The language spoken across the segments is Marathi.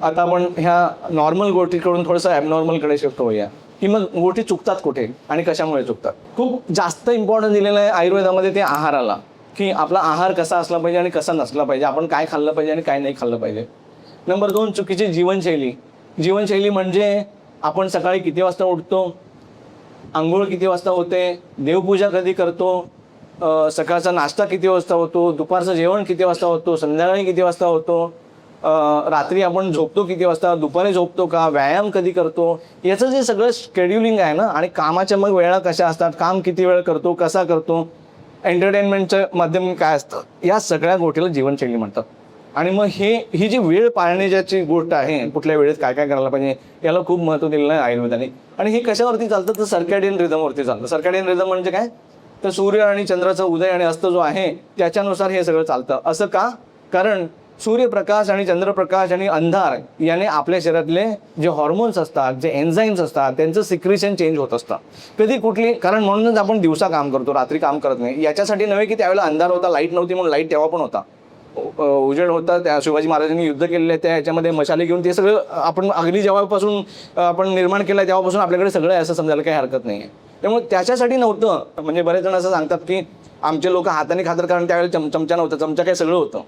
आता आपण ह्या नॉर्मल गोष्टीकडून थोडंसं ॲबनॉर्मलकडे शिफ्ट होऊया, की मग गोष्टी चुकतात कुठे आणि कशामुळे चुकतात. खूप जास्त इम्पॉर्टन्स दिलेलं आहे आयुर्वेदामध्ये ते आहाराला, की आपला आहार कसा असला पाहिजे आणि कसा नसला पाहिजे, आपण काय खाल्लं पाहिजे आणि काय नाही खाल्लं पाहिजे. नंबर 2, चुकीची जीवनशैली. जीवनशैली म्हणजे आपण सकाळी किती वाजता उठतो, आंघोळ किती वाजता होते, देवपूजा कधी करतो, सकाळचा नाश्ता किती वाजता होतो, दुपारचं जेवण किती वाजता होतो, संध्याकाळी किती वाजता होतो, रात्री आपण झोपतो किती वाजता, दुपारी झोपतो का, व्यायाम कधी करतो, याचं जे सगळं शेड्युलिंग आहे ना, आणि कामाच्या मग वेळा कशा असतात, काम किती वेळ करतो, कसा करतो, एंटरटेनमेंटचं माध्यम काय असतं, या सगळ्या गोष्टीला जीवनशैली म्हणतात. आणि मग ही जी वेळ पाळण्याची गोष्ट आहे, कुठल्या वेळेत काय काय करायला पाहिजे, याला खूप महत्त्व दिलेलं आहे आयुर्वेदाने. आणि हे कशावरती चालतं तर सर्कॅडियन रिदमवरती चालतं. सर्कॅडियन रिदम म्हणजे काय तर सूर्य आणि चंद्राचा उदय आणि अस्त जो आहे त्याच्यानुसार हे सगळं चालतं. असं का? कारण सूर्यप्रकाश आणि चंद्रप्रकाश आणि अंधार याने आपल्या शरीरातले जे हॉर्मोन्स असतात, जे एन्झाईम्स असतात, त्यांचं सिक्रेशन चेंज होत असतं. कधी कुठली कारण म्हणूनच आपण दिवसा काम करतो, रात्री काम करत नाही. याच्यासाठी नव्हे की त्यावेळेला अंधार होता, लाईट नव्हती म्हणून, लाईट तेव्हा पण होता, उजेड होता. त्या शिवाजी महाराजांनी युद्ध केलेले त्या ह्याच्यामध्ये मशाली घेऊन ते सगळं आपण अगदी जेव्हापासून आपण निर्माण केलं तेव्हापासून आपल्याकडे सगळं आहे असं समजायला काही हरकत नाही आहे. त्यामुळे त्याच्यासाठी नव्हतं. म्हणजे बरेच जण असं सांगतात की आमचे लोक हाताने खातात कारण त्यावेळेला चमचा नव्हता, चमचा काय सगळं होतं.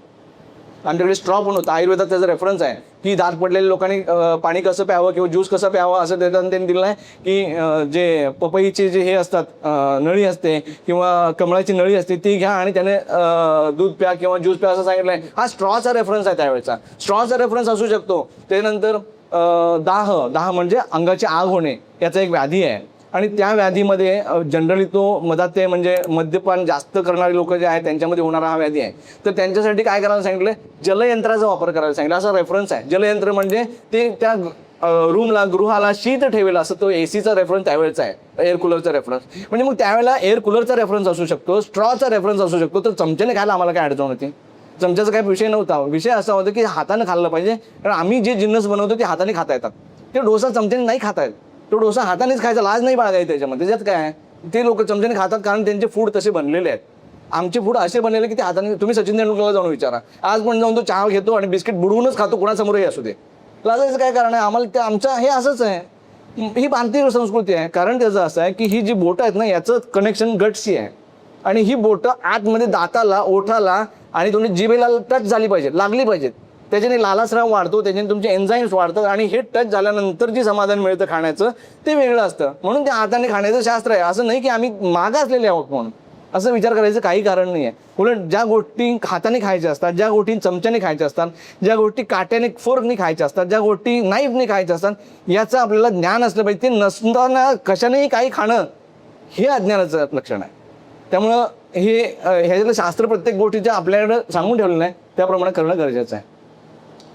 आमच्याकडे स्ट्रॉ पण होता. आयुर्वेदात त्याचा रेफरन्स आहे की दात पडलेल्या लोकांनी पाणी कसं प्यावं किंवा ज्यूस कसं प्यावं असं त्याच्यानं त्यांनी दिलं आहे की जे पपईचे जे हे असतात नळी असते किंवा कमळाची नळी असते ती घ्या आणि त्याने दूध प्या किंवा ज्यूस प्या असं सांगितलं आहे. हा स्ट्रॉचा रेफरन्स आहे त्यावेळेचा. स्ट्रॉचा रेफरन्स असू शकतो. त्यानंतर दाह म्हणजे अंगाची आग होणे याचा एक व्याधी आहे आणि त्या व्याधीमध्ये जनरली तो मदाते म्हणजे मद्यपान जास्त करणारे लोक जे आहेत त्यांच्यामध्ये होणारा हा व्याधी आहे. तर त्यांच्यासाठी काय करायला सांगितलं, जलयंत्राचा वापर करायला सांगितलं. असा रेफरन्स आहे. जलयंत्र म्हणजे ते त्या रूमला गृहाला शीत ठेवेल असं तो एसीचा रेफरन्स त्यावेळेचा आहे, एअर कूलरचा रेफरन्स. म्हणजे मग त्यावेळेला एअर कूलरचा रेफरन्स असू शकतो, स्ट्रॉचा रेफरन्स असू शकतो. तर चमच्याने खायला आम्हाला काय अडचण होती? चमच्याचा काही विषय नव्हता. विषय असा होता की हाताने खाल्लं पाहिजे, कारण आम्ही जे जिन्नस बनवतो ते हाताने खाता येतात. ते डोसा चमच्याने नाही खाता येत. तो डोसा हातानेच खायचा, लाज नाही बाळगायची त्याच्यामध्ये. त्याच्यात काय ते लोक चमच्याने खातात कारण त्यांचे फूड तसे बनलेले आहेत. आमचे फूड असे बनलेले की ते हाताने, तुम्ही सचिन तेंडुलकरला जाऊन विचारा, आज पण जाऊन तो चहा घेतो आणि बिस्किट बुडवूनच खातो, कुणासमोरही असू दे. लाजायचं काय कारण आहे? आम्हाला ते आमचं हे असंच आहे. ही भारतीय संस्कृती आहे. कारण त्याचं असं आहे की ही जी बोटं आहेत ना याचं कनेक्शन गटशी आहे आणि ही बोटं आतमध्ये दाताला, ओठाला आणि तुम्ही जिभेला टच झाली पाहिजे, लागली पाहिजेत. त्याच्याने लालास्राव वाढतो, त्याच्याने तुमचे एन्झाईम्स वाढतात आणि हे टच झाल्यानंतर जे समाधान मिळतं खाण्याचं ते वेगळं असतं. म्हणून ते हाताने खाण्याचं शास्त्र आहे. असं नाही की आम्ही मागासलेले आहोत म्हणून असं विचार करायचं काही कारण नाही आहे. उलट ज्या गोष्टी हाताने खायच्या असतात, ज्या गोष्टी चमच्याने खायच्या असतात, ज्या गोष्टी काट्याने फोर्कने खायच्या असतात, ज्या गोष्टी नाईफने खायच्या असतात, याचं आपल्याला ज्ञान असलं पाहिजे. ते नसताना कशानेही काही खाणं हे अज्ञानाचं लक्षण आहे. त्यामुळं ह्याच्यातलं शास्त्र प्रत्येक गोष्टीच्या आपल्याकडं सांगून ठेवलेलं आहे, त्याप्रमाणे करणं गरजेचं आहे.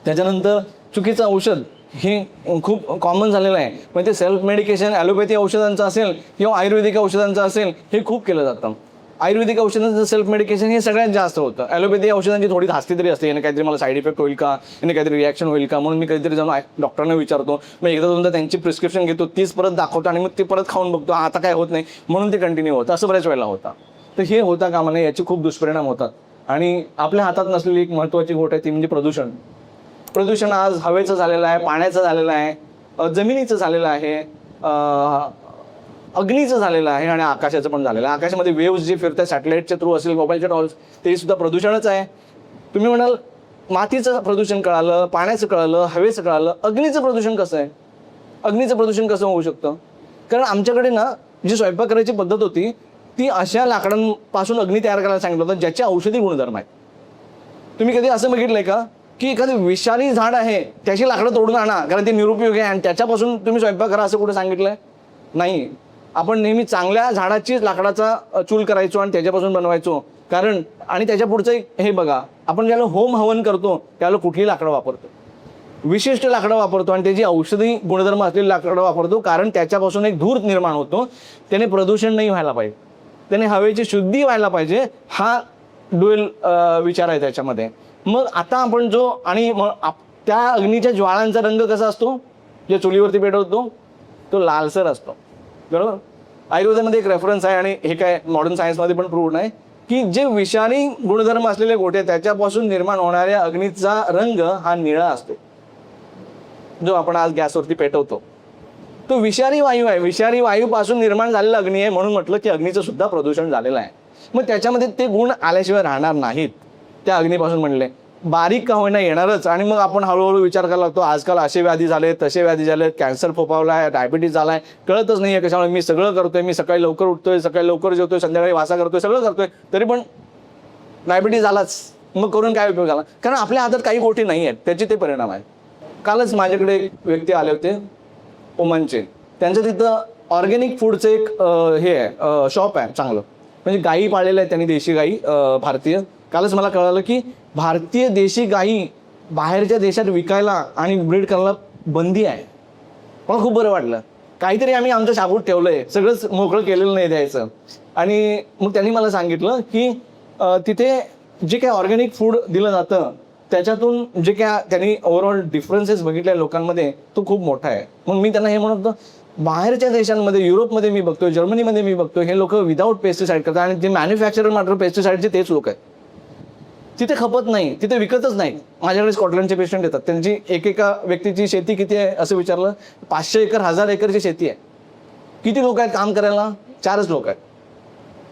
त्याच्यानंतर चुकीचं औषध हे खूप कॉमन झालेलं आहे. म्हणजे ते सेल्फ मेडिकेशन ॲलोपॅथी औषधांचं असेल किंवा आयुर्वेदिक औषधांचं असेल हे खूप केलं जातं. आयुर्वेदिक औषधांचं सेल्फ मेडिकेशन हे सगळ्यात जास्त होतं. ॲलोपॅथी औषधांची थोडी धास्ती तरी असते, याने काहीतरी मला साईड इफेक्ट होईल का, याने काहीतरी रिॲक्शन होईल का, म्हणून मी कधीतरी जाऊन डॉक्टरना विचारतो. मग एकदा दोनदा त्यांची प्रिस्क्रिप्शन घेतो, तीच परत दाखवतो आणि मग ते परत खाऊन बघतो, आता काय होत नाही म्हणून ते कंटिन्यू होतं. असं बऱ्याच वेळेला होतं. तर हे होता कामा नये, याचे खूप दुष्परिणाम होतात. आणि आपल्या हातात नसलेली एक महत्त्वाची गोष्ट आहे ती म्हणजे प्रदूषण. प्रदूषण आज हवेचं झालेलं आहे, पाण्याचं झालेलं आहे, जमिनीचं झालेलं आहे, अग्नीचं झालेलं आहे आणि आकाशाचं पण झालेलं आहे. आकाशामध्ये वेव्स जे फिरतात सॅटेलाईटच्या थ्रू असेल, मोबाईलच्या टॉल्स, ते सुद्धा प्रदूषणच आहे. तुम्ही म्हणाल मातीचं प्रदूषण कळालं, पाण्याचं कळालं, हवेचं कळालं, अग्नीचं प्रदूषण कसं आहे? अग्नीचं प्रदूषण कसं होऊ शकतं? कारण आमच्याकडे ना जी स्वयंपाक करायची पद्धत होती ती अशा लाकडांपासून अग्नी तयार करायला सांगितलं होतं ज्याचे औषधी गुणधर्म आहेत. तुम्ही कधी असं बघितलंय का की एखादं विषारी झाड आहे त्याची लाकडं तोडून आणा कारण ते निरुपयोगी आहे आणि त्याच्यापासून तुम्ही स्वयंपाक करा असं कुठे सांगितलंय? नाही. आपण नेहमी चांगल्या झाडाचीच लाकडाचा चूल करायचो आणि त्याच्यापासून बनवायचो. कारण आणि त्याच्या पुढचं एक हे बघा, आपण ज्याला होम हवन करतो त्याला कुठली लाकडं वापरतो? विशिष्ट लाकडं वापरतो आणि त्याची औषधी गुणधर्म असलेली लाकडं वापरतो. कारण त्याच्यापासून एक धूर निर्माण होतो, त्याने प्रदूषण नाही व्हायला पाहिजे, त्याने हवेची शुद्धी व्हायला पाहिजे. हा ड्युएल विचार आहे त्याच्यामध्ये. मग आता आपण जो आणि त्या अग्नीच्या ज्वाळांचा रंग कसा असतो जे चुलीवरती पेटवतो तो लालसर असतो, बरोबर. आयुर्वेदामध्ये एक रेफरन्स आहे आणि हे काय मॉडर्न सायन्समध्ये पण प्रूव्ड आहे की जे विषारी गुणधर्म असलेले गोटे त्याच्यापासून निर्माण होणाऱ्या अग्नीचा रंग हा निळा असतो. जो आपण आज गॅसवरती पेटवतो तो विषारी वायू आहे. विषारी वायूपासून निर्माण झालेला अग्नी आहे, म्हणून म्हटलं की अग्नीचं सुद्धा प्रदूषण झालेलं आहे. मग त्याच्यामध्ये ते गुण आल्याशिवाय राहणार नाहीत. त्या अग्नीपासून म्हणले बारीक का होईना येणारच. आणि मग आपण हळूहळू विचार करायला लागतो, आजकाल असे व्याधी झाले, तसे व्याधी झाले, कॅन्सर फोपावलाय, डायबिटीज झालाय, कळतच नाही आहे कशामुळे. मी सगळं करतोय, मी सकाळी लवकर उठतोय, सकाळी लवकर जेवतोय, संध्याकाळी वासा करतोय, सगळं करतोय, तरी पण डायबिटीज झालाच. मग करून काय उपयोग झाला? कारण आपल्या हातात काही गोष्टी नाही आहेत, त्याचे ते परिणाम आहेत. कालच माझ्याकडे एक व्यक्ती आले होते ओमानचे. त्यांचं तिथं ऑर्गॅनिक फूडचं एक हे आहे, शॉप आहे चांगलं, म्हणजे गायी पाळलेल्या आहेत त्यांनी, देशी गायी भारतीय. कालच मला कळालं की भारतीय देशी गायी बाहेरच्या देशात विकायला आणि ब्रीड करायला बंदी आहे. मला खूप बरं वाटलं. काहीतरी आम्ही आमच्या शाबूत ठेवलं आहे, सगळंच मोकळं केलेलं नाही द्यायचं. आणि मग त्यांनी मला सांगितलं की तिथे जे काही ऑर्गॅनिक फूड दिलं जातं त्याच्यातून जे काय त्यांनी ओव्हरऑल डिफरन्सेस बघितले लोकांमध्ये तो खूप मोठा आहे. मग मी त्यांना हे म्हणत होतो, बाहेरच्या देशांमध्ये, युरोपमध्ये मी बघतोय, जर्मनीमध्ये मी बघतोय, हे लोक विदाऊट पेस्टिसाईड करतात आणि जे मॅन्युफॅक्चरर मात्र पेस्टिसाईडचे तेच लोक आहेत. तिथे खपत नाही, तिथे विकतच नाही. माझ्याकडे स्कॉटलंडचे पेशंट येतात, त्यांची एकेका व्यक्तीची शेती किती आहे असं विचारलं, 500 एकर 1000 एकरची शेती आहे. किती लोक आहेत काम करायला? 4च लोक आहेत.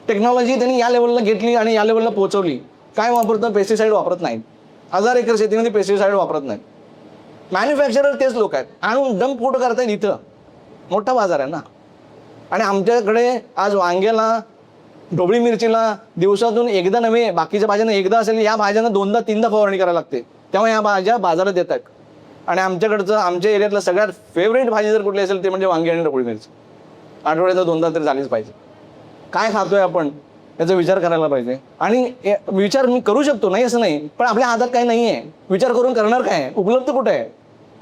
टेक्नॉलॉजी त्यांनी या लेवलला घेतली आणि या लेवलला पोहोचवली. काय वापरतं? पेस्टिसाईड वापरत नाहीत. 1000 एकर शेतीमध्ये पेस्टिसाईड वापरत नाहीत. मॅन्युफॅक्चरर तेच लोक आहेत. आणून डंप कुठं करतायत? इथं मोठा बाजार आहे ना. आणि आमच्याकडे आज वांग्याला, ढोबळी मिरचीला दिवसातून एकदा नव्हे, बाकीच्या भाज्यांना एकदा असेल, या भाज्यांना 2दा 3दा फवारणी करायला लागते. तेव्हा या भाज्या बाजारात येतात. आणि आमच्याकडचं, आमच्या एरियातलं सगळ्यात फेवरेट भाजी जर कुठली असेल ते म्हणजे वांगी आणि ढोबळी मिरची. आठवड्यात 2दा तरी झालीच पाहिजे. काय खातोय आपण याचा विचार करायला पाहिजे. आणि विचार मी करू शकतो, नाही असं नाही, पण आपल्या हातात काही नाही आहे. विचार करून करणार काय? उपलब्ध कुठे आहे?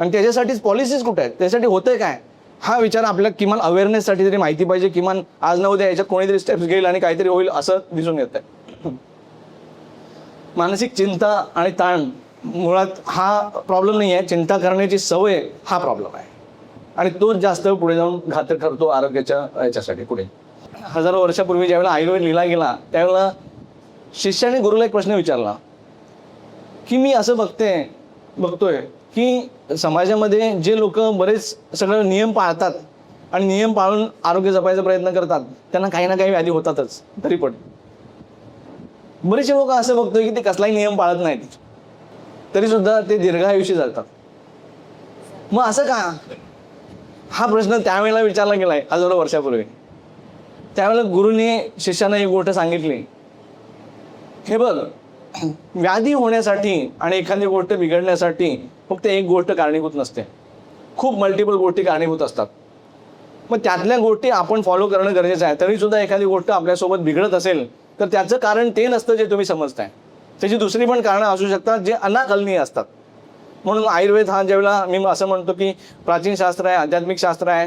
आणि त्याच्यासाठीच पॉलिसीज कुठे आहेत? त्यासाठी होतंय काय? हा विचार आपल्या किमान अवेअरनेससाठी तरी माहिती पाहिजे. किमान आज न उद्या याच्यात कोणीतरी स्टेप्स घेईल आणि काहीतरी होईल असं दिसून येत आहे. मानसिक चिंता आणि ताण मुळात हा प्रॉब्लेम नाही आहे. चिंता करण्याची सवय हा प्रॉब्लेम आहे. आणि तोच जास्त पुढे जाऊन घातक ठरतो आरोग्याच्या याच्यासाठी. पुढे हजारो वर्षापूर्वी ज्यावेळेला आयुर्वेद लिहिला गेला त्यावेळेला शिष्याने गुरुला एक प्रश्न विचारला की मी असं बघतोय की समाजामध्ये जे लोक बरेच सगळं नियम पाळतात आणि नियम पाळून आरोग्य जपायचा प्रयत्न करतात त्यांना काही ना काही व्याधी होतातच. तरी पण बरेचसे लोक असं बघतोय की ते कसलाही नियम पाळत नाहीत, तरी सुद्धा ते दीर्घायुषी जातात. मग असं का? हा प्रश्न त्यावेळेला विचारला गेलाय हजारो वर्षापूर्वी. त्यावेळेला गुरुने शिष्याने एक गोष्ट सांगितली, हे बघ, व्याधी होण्यासाठी आणि एखादी गोष्ट बिघडण्यासाठी फक्त एक गोष्ट कारणीभूत नसते, खूप मल्टिपल गोष्टी कारणीभूत असतात. मग त्यातल्या गोष्टी आपण फॉलो करणं गरजेचं आहे. तरी सुद्धा एखादी गोष्ट आपल्यासोबत बिघडत असेल तर त्याचं कारण ते नसतं जे तुम्ही समजताय. त्याची दुसरी पण कारणं असू शकतात जे अनाकलनीय असतात. म्हणून आयुर्वेद हा ज्यावेळेला मी असं म्हणतो की प्राचीन शास्त्र आहे, आध्यात्मिक शास्त्र आहे,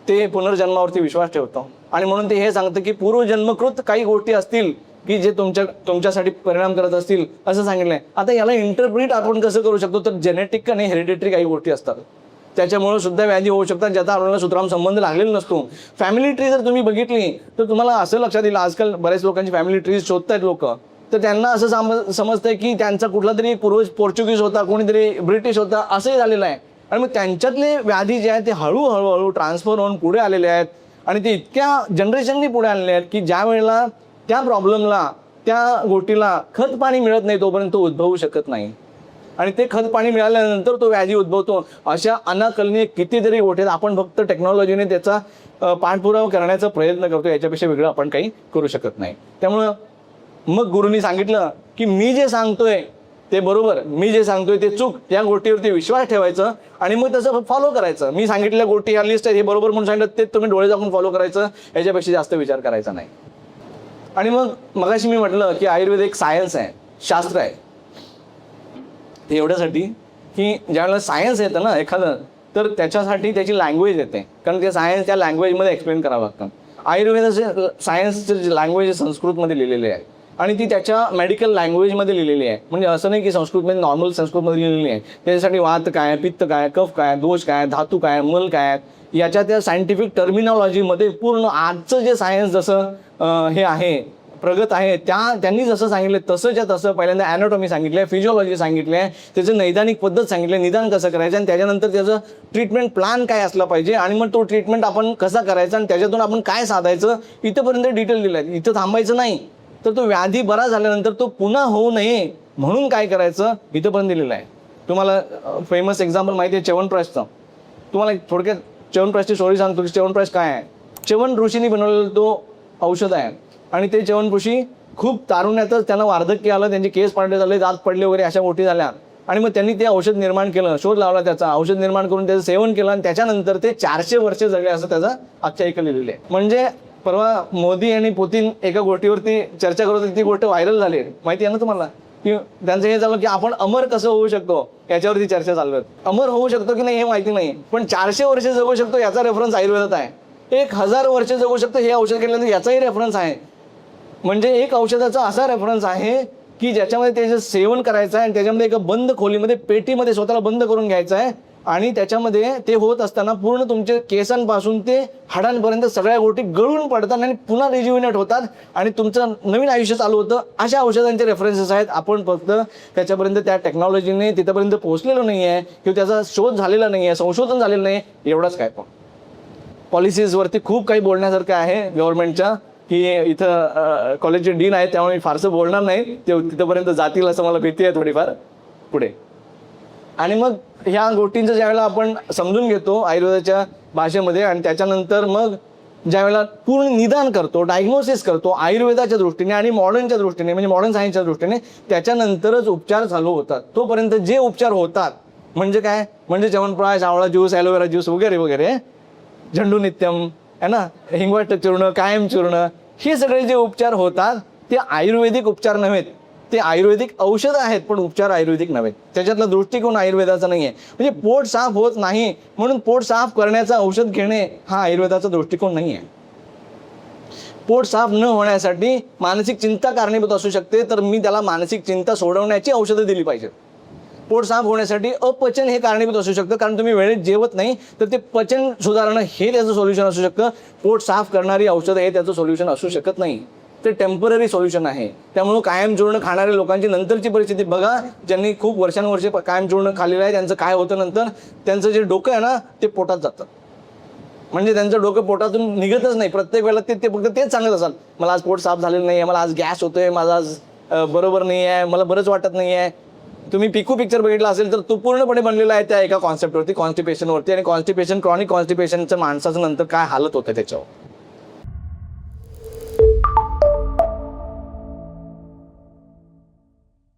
ते पुनर्जन्मावरती विश्वास ठेवतो. आणि म्हणून ते हे सांगतं की पूर्वजन्मकृत काही गोष्टी असतील की जे तुमच्यासाठी परिणाम करत असतील असं सांगितलंय. आता याला इंटरप्रिट आपण कसं करू शकतो? तर जेनेटिक आणि हेरिडिटरी काही गोष्टी असतात, त्याच्यामुळे सुद्धा व्याधी होऊ शकतात ज्याचा आपल्याला सूत्राम संबंध लागलेला नसतो. फॅमिली ट्री जर तुम्ही बघितली तर तुम्हाला असं लक्षात येईल, आजकाल बऱ्याच लोकांची फॅमिली ट्रीज शोधतायत लोक, तर त्यांना असं समजतंय की त्यांचा कुठला तरी पूर्वज पोर्चुगीज होता, कोणीतरी ब्रिटिश होता, असंही झालेलं आहे. आणि मग त्यांच्यातले व्याधी जे आहेत ते हळूहळू ट्रान्सफर होऊन पुढे आलेले आहेत. आणि ते इतक्या जनरेशननी पुढे आलेले आहेत की ज्या वेळेला त्या प्रॉब्लेमला, त्या गोष्टीला खत पाणी मिळत नाही तोपर्यंत तो उद्भवू शकत नाही. आणि ते खत पाणी मिळाल्यानंतर तो व्याधी उद्भवतो. अशा अनाकलनीय कितीतरी गोष्टी आपण फक्त टेक्नॉलॉजीने त्याचा पाठपुरावा करण्याचा प्रयत्न करतो, याच्यापेक्षा वेगळं आपण काही करू शकत नाही. त्यामुळं मग गुरुनी सांगितलं की मी जे सांगतोय ते बरोबर, मी जे सांगतोय ते चूक, या गोष्टीवरती विश्वास ठेवायचं आणि मग तसं फॉलो करायचं. मी सांगितलेल्या गोष्टी या लिस्ट आहे, हे बरोबर म्हणून सांगितलं ते तुम्ही डोळे दाखवून फॉलो करायचं, याच्यापेक्षा जास्त विचार करायचा नाही. आणि मग मगाशी मी म्हटलं की आयुर्वेद एक सायन्स आहे, शास्त्र आहे. ते एवढ्यासाठी की ज्यावेळेला सायन्स येतं ना एखादं, तर त्याच्यासाठी त्याची लँग्वेज येते, कारण ते सायन्स त्या लँग्वेजमध्ये एक्सप्लेन करावं लागतं. आयुर्वेदाचे सायन्सचे जे लँग्वेज संस्कृतमध्ये लिहिलेले आहे आणि ती त्याच्या मेडिकल लँग्वेजमध्ये लिहिलेली आहे. म्हणजे असं नाही की संस्कृतमध्ये नॉर्मल संस्कृतमध्ये लिहिलेली आहे. त्याच्यासाठी वात काय, पित्त काय, कफ काय, दोष काय, धातू काय, मल काय, याच्या त्या सायंटिफिक टर्मिनॉलॉजीमध्ये पूर्ण आजचं जे सायन्स जसं हे आहे प्रगत आहे त्यांनी जसं सांगितलं तसंच्या तसं पहिल्यांदा ॲनाटॉमी सांगितलं आहे, फिजिओलॉजी सांगितली आहे, त्याचं नैदानिक पद्धत सांगितली आहे, निदान कसं करायचं आणि त्याच्यानंतर त्याचं ट्रीटमेंट प्लॅन काय असला पाहिजे आणि मग तो ट्रीटमेंट आपण कसा करायचा आणि त्याच्यातून आपण काय साधायचं इथंपर्यंत डिटेल दिलं आहे. इथं थांबायचं नाही, तर तो व्याधी बरा झाल्यानंतर तो पुन्हा होऊ नये म्हणून काय करायचं इथंपर्यंत दिलेलं आहे. तुम्हाला फेमस एक्झाम्पल माहिती आहे च्यवनप्राशचं. तुम्हाला थोडक्यात च्यवनप्राशची स्टोरी सांगतो की च्यवनप्राश काय आहे. च्यवन ऋषींनी बनवलेला तो औषध आहे आणि ते च्यवनऋषी खूप तारुण्यातच त्यांना वार्धक्य आलं, त्यांचे केस पांढरे झाले, दात पडले वगैरे अशा गोष्टी झाल्या आणि मग त्यांनी ते औषध निर्माण केलं, शोध लावला त्याचा, औषध निर्माण करून त्याचं सेवन केलं आणि त्याच्यानंतर ते 400 वर्ष जगले असं त्याचा आख्यायिका लिहिलेली आहे. म्हणजे परवा मोदी आणि पुतीन एका गोष्टीवरती चर्चा करत होती, ती गोष्ट व्हायरल झाली माहिती आहे ना तुम्हाला, की त्यांचं हे झालं की आपण अमर कसं होऊ शकतो याच्यावरती चर्चा चालू आहे. अमर होऊ शकतो की नाही हे माहिती नाही, पण 400 वर्ष जगू शकतो याचा रेफरन्स आयुर्वेदात आहे. 1000 वर्ष जगू शकतो हे औषध केल्यानंतर याचाही रेफरन्स आहे. म्हणजे एक औषधाचा असा रेफरन्स आहे की ज्याच्यामध्ये त्याचं सेवन करायचं आहे आणि त्याच्यामध्ये एका बंद खोलीमध्ये पेटीमध्ये स्वतःला बंद करून घ्यायचं आहे आणि त्याच्यामध्ये ते होत असताना पूर्ण तुमच्या केसांपासून ते हाडांपर्यंत सगळ्या गोष्टी गळून पडतात आणि पुन्हा रिज्युविनेट होतात आणि तुमचं नवीन आयुष्य चालू होतं. अशा औषधांचे रेफरन्सेस आहेत. आपण फक्त त्याच्यापर्यंत त्या टेक्नॉलॉजीने तिथपर्यंत पोहोचलेलो नाही आहे किंवा त्याचा शोध झालेला नाही आहे, संशोधन झालेलं नाही, एवढंच काय. पण पॉलिसीजवरती खूप काही बोलण्यासारखं आहे गव्हर्नमेंटच्या, की इथं कॉलेजचे डीन आहेत त्यामुळे मी फारसं बोलणार नाही, ते तिथंपर्यंत जातील असं मला भीती आहे थोडीफार पुढे. आणि मग ह्या गोष्टींचं ज्यावेळेला आपण समजून घेतो आयुर्वेदाच्या भाषेमध्ये आणि त्याच्यानंतर मग ज्यावेळेला पूर्ण निदान करतो, डायग्नोसिस करतो आयुर्वेदाच्या दृष्टीने आणि मॉडर्नच्या दृष्टीने म्हणजे मॉडर्न सायन्सच्या दृष्टीने, त्याच्यानंतरच उपचार चालू होतात. तोपर्यंत जे उपचार होतात म्हणजे काय, म्हणजे च्यवनप्राश, आवळा ज्यूस, ॲलोवेरा ज्यूस वगैरे वगैरे, झंडू नित्यम आहे ना, हिंगवट चूर्ण, कायम चूर्ण, हे सगळे जे उपचार होतात ते आयुर्वेदिक उपचार नव्हेत, ते आयुर्वेदिक औषध आहेत पण उपचार आयुर्वेदिक नव्हेत. त्याच्यातला दृष्टिकोन आयुर्वेदाचा नाही आहे. म्हणजे पोट साफ होत नाही म्हणून पोट साफ करण्याचं औषध घेणे हा आयुर्वेदाचा दृष्टिकोन नाही आहे. पोट साफ न होण्यासाठी मानसिक चिंता कारणीभूत असू शकते, तर मी त्याला मानसिक चिंता सोडवण्याची औषधं दिली पाहिजेत. पोट साफ होण्यासाठी अपचन हे कारणीभूत असू शकतं, कारण तुम्ही वेळेत जेवत नाही, तर ते पचन सुधारणं हे त्याचं सोल्युशन असू शकतं. पोट साफ करणारी औषधं हे त्याचं सोल्युशन असू शकत नाही, ते टेम्पररी सोल्युशन आहे. त्यामुळं कायम चूर्ण खाणाऱ्या लोकांची नंतरची परिस्थिती बघा, ज्यांनी खूप वर्षानुवर्षे कायम चूर्ण खाल्लेलं आहे त्यांचं काय होतं नंतर, त्यांचं जे डोकं आहे ना ते पोटात जातं. म्हणजे त्यांचं डोकं पोटातून निघतच नाही. प्रत्येक वेळेला ते फक्त तेच सांगत असाल, मला आज पोट साफ झालेलं नाही आहे, मला आज गॅस होतोय, माझा आज बरोबर नाही आहे, मला बरंच वाटत नाही आहे. तुम्ही पिकू पिक्चर बघितला असेल तर तो पूर्णपणे बनलेला आहे त्या एका कॉन्सेप्टवरती, कॉन्स्टिपेशनवरती, आणि कॉन्स्टिपेशन, क्रॉनिक कॉन्स्टिपेशनचं माणसाचं नंतर काय हालत होतं त्याच्यावर.